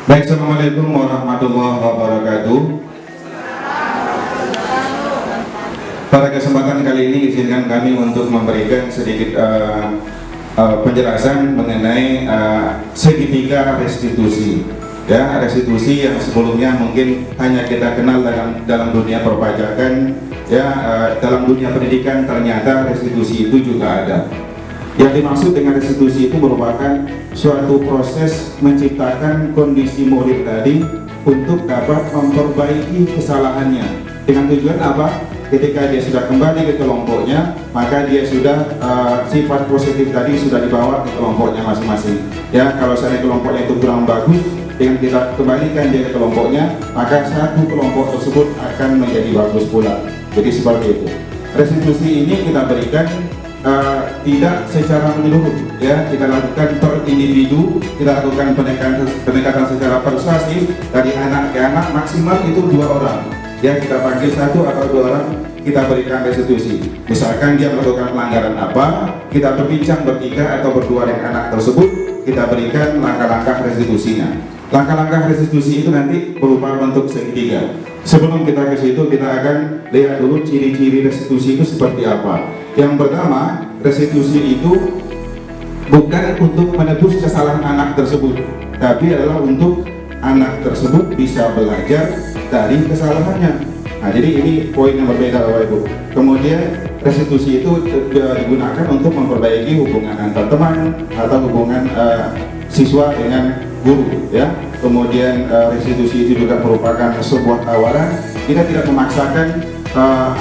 Baik, Assalamualaikum warahmatullahi wabarakatuh. Pada kesempatan kali ini izinkan kami untuk memberikan sedikit penjelasan mengenai segitiga restitusi. Ya, restitusi yang sebelumnya mungkin hanya kita kenal dalam dunia perpajakan, ya, dalam dunia pendidikan ternyata restitusi itu juga ada. Yang dimaksud dengan restitusi itu merupakan suatu proses menciptakan kondisi murid tadi untuk dapat memperbaiki kesalahannya. Dengan tujuan apa? Ketika dia sudah kembali ke kelompoknya, maka dia sudah sifat positif tadi sudah dibawa ke kelompoknya masing-masing. Ya, kalau misalnya kelompoknya itu kurang bagus, dengan kita kembalikan dia ke kelompoknya, maka satu kelompok tersebut akan menjadi bagus pula. Jadi seperti itu. Restitusi ini kita berikan tidak secara menyeluruh, ya, kita lakukan per individu, kita lakukan pendekatan secara persuasif dari anak ke anak, maksimal itu 2 orang, ya, kita panggil 1 atau 2 orang, kita berikan restitusi. Misalkan dia melakukan pelanggaran apa, kita berbincang bertiga atau berdua dengan anak tersebut, kita berikan langkah-langkah restitusinya. Langkah-langkah restitusi itu nanti berupa bentuk segitiga. Sebelum kita ke situ, kita akan lihat dulu ciri-ciri restitusi itu seperti apa. Yang pertama, restitusi itu bukan untuk menebus kesalahan anak tersebut, tapi adalah untuk anak tersebut bisa belajar dari kesalahannya. Nah, jadi ini poin yang berbeda, Bapak Ibu. Kemudian restitusi itu digunakan untuk memperbaiki hubungan antar teman atau hubungan siswa dengan guru, ya. Kemudian restitusi itu juga merupakan sebuah tawaran. Kita tidak memaksakan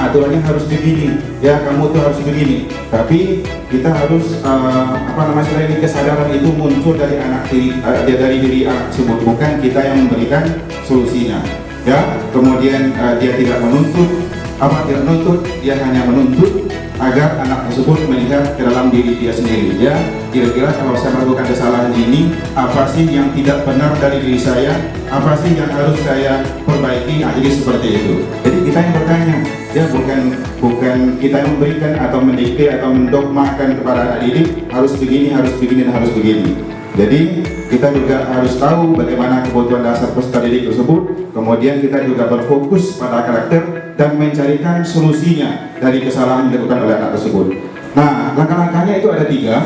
aturannya harus begini, ya, kamu tuh harus begini, tapi kita harus ini kesadaran itu muncul dari dari diri anak tersebut, bukan kita yang memberikan solusinya, ya. Kemudian dia tidak menuntut, dia hanya menuntut agar anak tersebut melihat ke dalam diri dia sendiri, ya. Kira-kira kalau saya melakukan kesalahan ini, apa sih yang tidak benar dari diri saya, apa sih yang harus saya perbaiki. Nah, jadi seperti itu. Jadi kita yang bertanya, ya, bukan kita yang memberikan atau mendikte atau mendogmakan kepada anak didik harus begini, dan harus begini. Jadi kita juga harus tahu bagaimana kebutuhan dasar peserta didik tersebut. Kemudian kita juga berfokus pada karakter dan mencarikan solusinya dari kesalahan yang dilakukan oleh anak tersebut. Nah, langkah-langkahnya itu ada 3.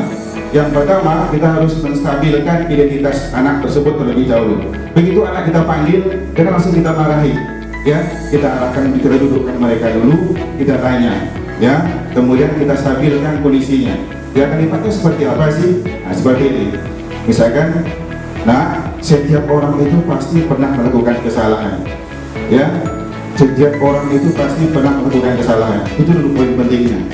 Yang pertama, kita harus menstabilkan identitas anak tersebut terlebih dahulu. Begitu anak kita panggil, kita langsung kita marahi, ya. Kita arahkan, kita dudukkan mereka dulu, kita tanya, ya. Kemudian kita stabilkan kondisinya. Ya, kalimatnya seperti apa sih? Nah, seperti ini. Misalkan, nah, setiap orang itu pasti pernah melakukan kesalahan, ya. Setiap orang itu pasti pernah melakukan kesalahan. Itu dulu poin pentingnya,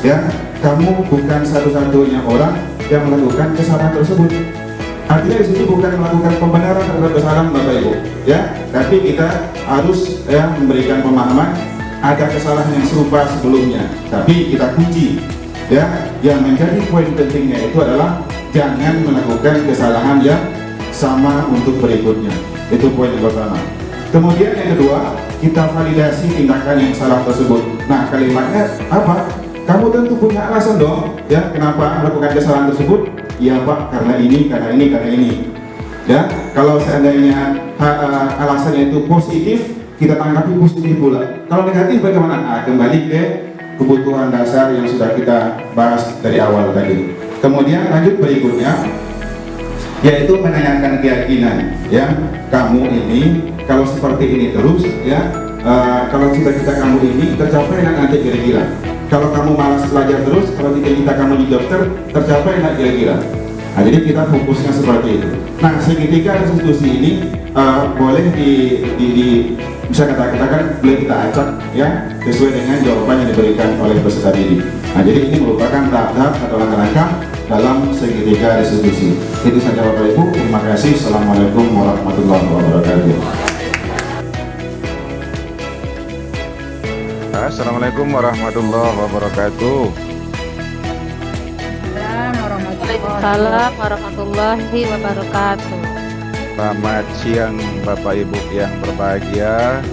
ya. Kamu bukan satu-satunya orang yang melakukan kesalahan tersebut. Artinya di situ bukan melakukan pembenaran terhadap kesalahan, Bapak Ibu, ya. Tapi kita harus, ya, memberikan pemahaman ada kesalahan yang serupa sebelumnya, tapi kita kunci, ya. Yang menjadi poin pentingnya itu adalah jangan melakukan kesalahan yang sama untuk berikutnya. Itu poin yang pertama. Kemudian yang kedua, kita validasi tindakan yang salah tersebut. Nah, kalimatnya apa? Kamu tentu punya alasan dong, ya, kenapa melakukan kesalahan tersebut. Iya, Pak, karena ini. Ya, kalau seandainya alasannya itu positif, kita tanggapi positif pula. Kalau negatif bagaimana? Nah, kembali ke kebutuhan dasar yang sudah kita bahas dari awal tadi. Kemudian lanjut berikutnya, yaitu menanyakan keyakinan, ya. Kamu ini kalau seperti ini terus, ya, kalau cita-cita kamu ini tercapai nanti kira-kira. Kalau kamu malas belajar terus, kalau cita-cita kamu di dokter tercapai nggak kira-kira? Nah, jadi kita fokusnya seperti itu. Nah, segitiga restitusi ini boleh bisa katakan boleh kita acak, ya, sesuai dengan jawaban yang diberikan oleh peserta didik. Nah, jadi ini merupakan tahap-tahap atau langkah-langkah dalam segitiga restitusi. Itu saja, Bapak Ibu. Terima kasih. Assalamualaikum warahmatullahi wabarakatuh. Assalamualaikum warahmatullahi wabarakatuh. Waalaikumsalam warahmatullahi wabarakatuh. Selamat siang Bapak Ibu yang berbahagia.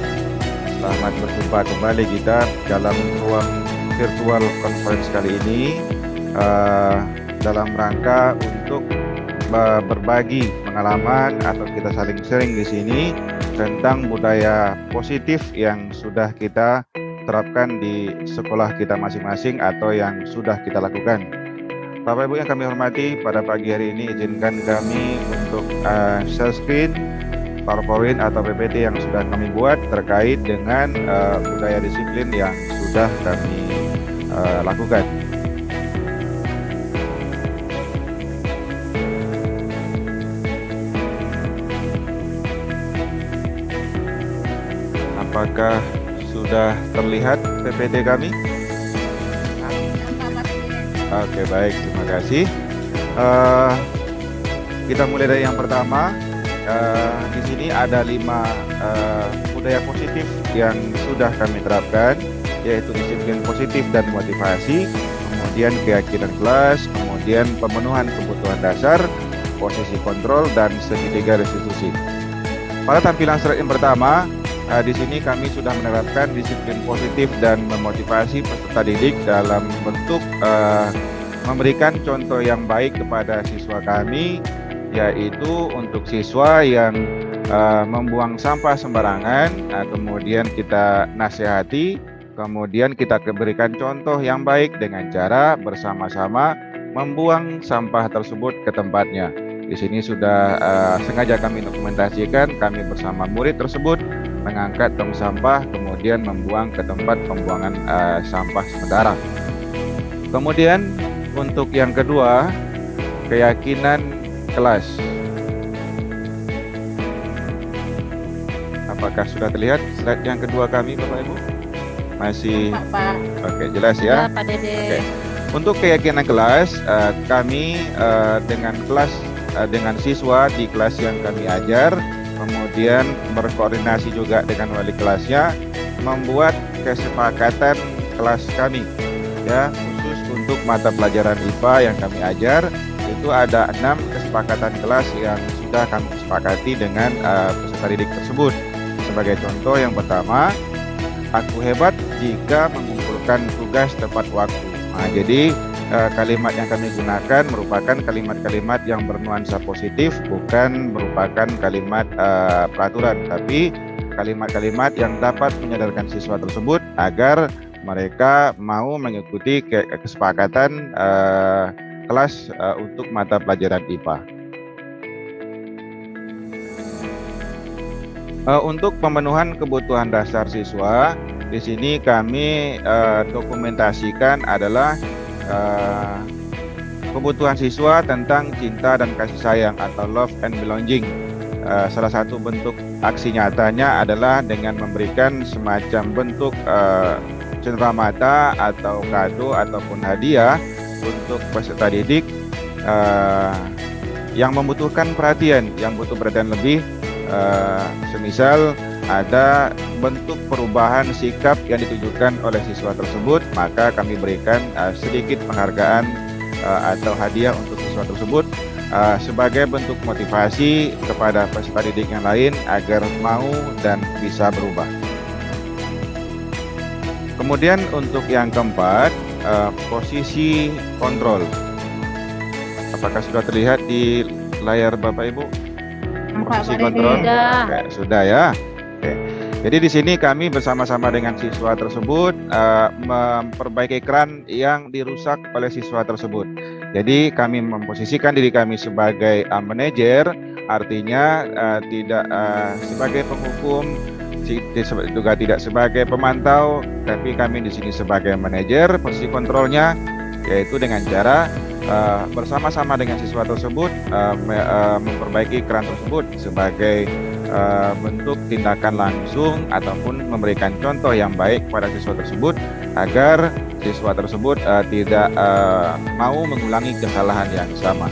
Selamat berjumpa kembali kita dalam ruang virtual conference kali ini dalam rangka untuk berbagi pengalaman atau kita saling sharing di sini tentang budaya positif yang sudah kita terapkan di sekolah kita masing-masing atau yang sudah kita lakukan. Bapak Ibu yang kami hormati, pada pagi hari ini izinkan kami untuk share screen PowerPoint atau PPT yang sudah kami buat terkait dengan budaya disiplin yang sudah kami lakukan. Apakah sudah terlihat PPT kami? Oke, baik, terima kasih. Kita mulai dari yang pertama. Di sini ada 5 budaya positif yang sudah kami terapkan, yaitu disiplin positif dan motivasi, kemudian keyakinan kelas, kemudian pemenuhan kebutuhan dasar, posisi kontrol, dan segitiga restitusi. Pada tampilan slide yang pertama, di sini kami sudah menerapkan disiplin positif dan memotivasi peserta didik dalam bentuk memberikan contoh yang baik kepada siswa kami, yaitu untuk siswa yang membuang sampah sembarangan, kemudian kita nasihati, kemudian kita berikan contoh yang baik dengan cara bersama-sama membuang sampah tersebut ke tempatnya. Di sini sudah sengaja kami dokumentasikan, kami bersama murid tersebut mengangkat tong sampah, kemudian membuang ke tempat pembuangan sampah sementara. Kemudian untuk yang kedua, keyakinan kelas. Apakah sudah terlihat slide yang kedua kami, Bapak Ibu? Masih? Oke, jelas ya? Pak Dede. Oke. Untuk keyakinan kelas, kami dengan dengan siswa di kelas yang kami ajar, kemudian berkoordinasi juga dengan wali kelasnya, membuat kesepakatan kelas kami, ya, khusus untuk mata pelajaran IPA yang kami ajar. Itu ada 6 kesepakatan kelas yang sudah kami sepakati dengan peserta didik tersebut. Sebagai contoh, yang pertama, aku hebat jika mengumpulkan tugas tepat waktu. Nah, jadi kalimat yang kami gunakan merupakan kalimat-kalimat yang bernuansa positif, bukan merupakan kalimat peraturan, tapi kalimat-kalimat yang dapat menyadarkan siswa tersebut agar mereka mau mengikuti kesepakatan kelas untuk mata pelajaran IPA. Untuk pemenuhan kebutuhan dasar siswa, di sini kami dokumentasikan adalah kebutuhan siswa tentang cinta dan kasih sayang atau love and belonging. Salah satu bentuk aksi nyatanya adalah dengan memberikan semacam bentuk cenderamata atau kado ataupun hadiah untuk peserta didik yang membutuhkan perhatian, yang butuh perhatian lebih, semisal ada bentuk perubahan sikap yang ditujukan oleh siswa tersebut, maka kami berikan sedikit penghargaan atau hadiah untuk siswa tersebut sebagai bentuk motivasi kepada peserta didik yang lain agar mau dan bisa berubah. Kemudian untuk yang keempat, posisi kontrol. Apakah sudah terlihat di layar Bapak Ibu? Posisi kontrol? Oke, sudah ya. Oke. Jadi di sini kami bersama-sama dengan siswa tersebut memperbaiki keran yang dirusak oleh siswa tersebut. Jadi kami memposisikan diri kami sebagai manajer, artinya tidak sebagai penghukum, juga tidak sebagai pemantau, tapi kami di sini sebagai manajer. Posisi kontrolnya yaitu dengan cara bersama-sama dengan siswa tersebut memperbaiki keran tersebut sebagai bentuk tindakan langsung ataupun memberikan contoh yang baik pada siswa tersebut agar siswa tersebut tidak mau mengulangi kesalahan yang sama.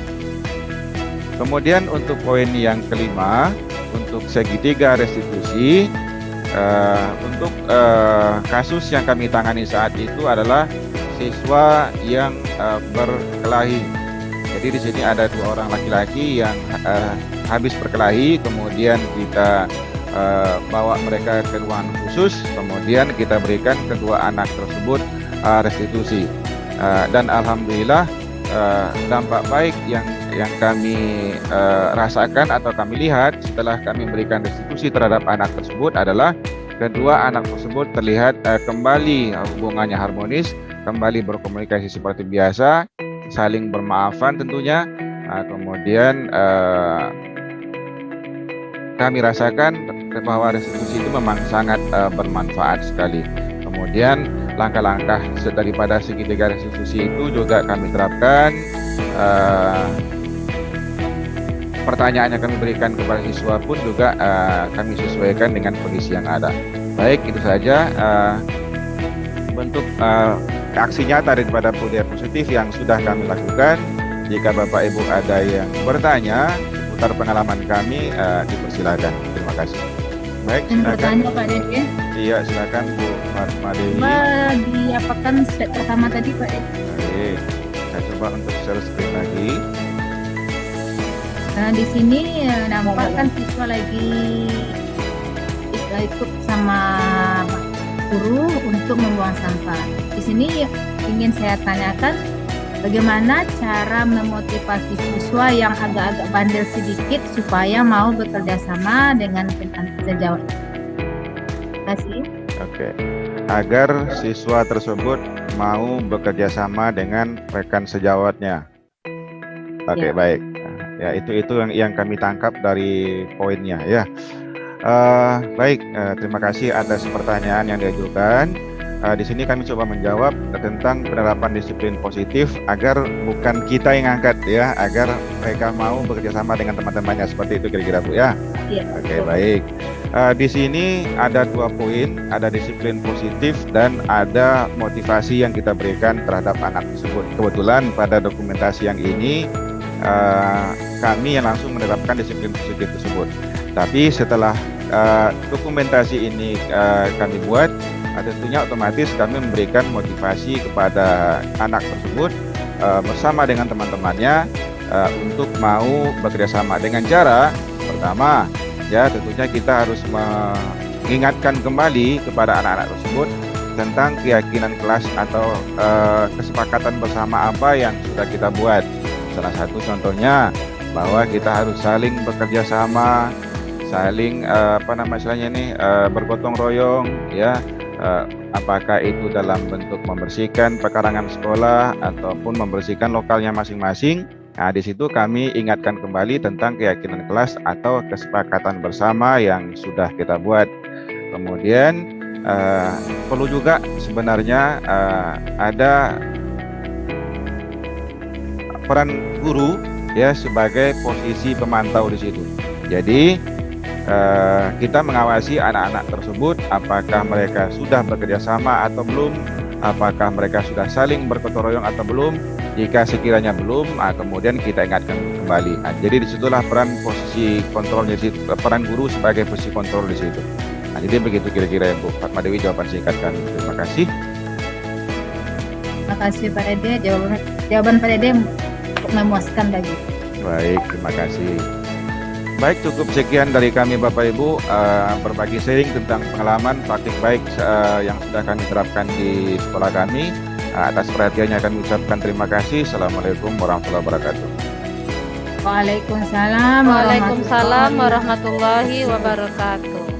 Kemudian untuk poin yang kelima, untuk segitiga restitusi, untuk kasus yang kami tangani saat itu adalah siswa yang berkelahi. Jadi di sini ada 2 orang laki-laki yang habis berkelahi, kemudian kita bawa mereka ke ruangan khusus, kemudian kita berikan kedua anak tersebut restitusi. Dan alhamdulillah dampak baik yang yang kami rasakan atau kami lihat setelah kami memberikan restitusi terhadap anak tersebut adalah kedua anak tersebut terlihat kembali hubungannya harmonis, kembali berkomunikasi seperti biasa, saling bermaafan tentunya. Kemudian kami rasakan bahwa restitusi itu memang sangat bermanfaat sekali. Kemudian langkah-langkah daripada segitiga restitusi itu juga kami terapkan. Pertanyaan yang kami berikan kepada siswa pun juga kami sesuaikan dengan kondisi yang ada. Baik, itu saja bentuk aksi nyata daripada budaya positif yang sudah kami lakukan. Jika Bapak Ibu ada yang bertanya seputar pengalaman kami, dipersilakan. Terima kasih. Baik, silakan. Bertanya Pak Dede. Iya, silakan Bu Fatma Dewi. Coba diapakan slide pertama tadi Pak Dede. Baik, saya coba untuk share screen lagi. Nah di sini nampak kan siswa lagi ikut sama guru untuk membuang sampah. Di sini ingin saya tanyakan bagaimana cara memotivasi siswa yang agak-agak bandel sedikit supaya mau bekerja sama dengan rekan sejawat. Terima kasih. Oke, agar siswa tersebut mau bekerja sama dengan rekan sejawatnya. Oke, Ya. baik. Ya, itu yang kami tangkap dari poinnya ya. Baik, terima kasih atas pertanyaan yang diajukan. Di sini kami coba menjawab tentang penerapan disiplin positif agar bukan kita yang angkat ya, agar mereka mau bekerja sama dengan teman-temannya, seperti itu kira-kira Bu ya. Iya. Oke, baik. Di sini ada 2 poin, ada disiplin positif dan ada motivasi yang kita berikan terhadap anak tersebut. Kebetulan pada dokumentasi yang ini kami yang langsung menerapkan disiplin positif tersebut. Tapi setelah dokumentasi ini kami buat, tentunya otomatis kami memberikan motivasi kepada anak tersebut bersama dengan teman-temannya untuk mau bekerja sama dengan cara pertama ya tentunya kita harus mengingatkan kembali kepada anak-anak tersebut tentang keyakinan kelas atau kesepakatan bersama apa yang sudah kita buat. Salah satu contohnya bahwa kita harus saling bekerja sama, saling bergotong royong ya. Apakah itu dalam bentuk membersihkan pekarangan sekolah ataupun membersihkan lokalnya masing-masing. Nah, di situ kami ingatkan kembali tentang keyakinan kelas atau kesepakatan bersama yang sudah kita buat. Kemudian perlu juga sebenarnya ada peran guru ya sebagai posisi pemantau di situ. Jadi kita mengawasi anak-anak tersebut apakah mereka sudah bekerja sama atau belum, apakah mereka sudah saling bergotong royong atau belum. Jika sekiranya belum, kemudian kita ingatkan kembali. Jadi disitulah peran posisi kontrol di situ, peran guru sebagai posisi kontrol di situ. Jadi begitu kira-kira ya Bu Fatma Dewi jawaban singkat kami. Terima kasih. Terima kasih Pak Dede. Jawaban Pak Dede memuaskan lagi. Baik, terima kasih. Baik, cukup sekian dari kami Bapak Ibu berbagi sharing tentang pengalaman praktik baik yang sudah kami terapkan di sekolah kami. Atas perhatiannya kami ucapkan terima kasih. Assalamualaikum warahmatullahi wabarakatuh. Waalaikumsalam Waalaikumsalam warahmatullahi wabarakatuh.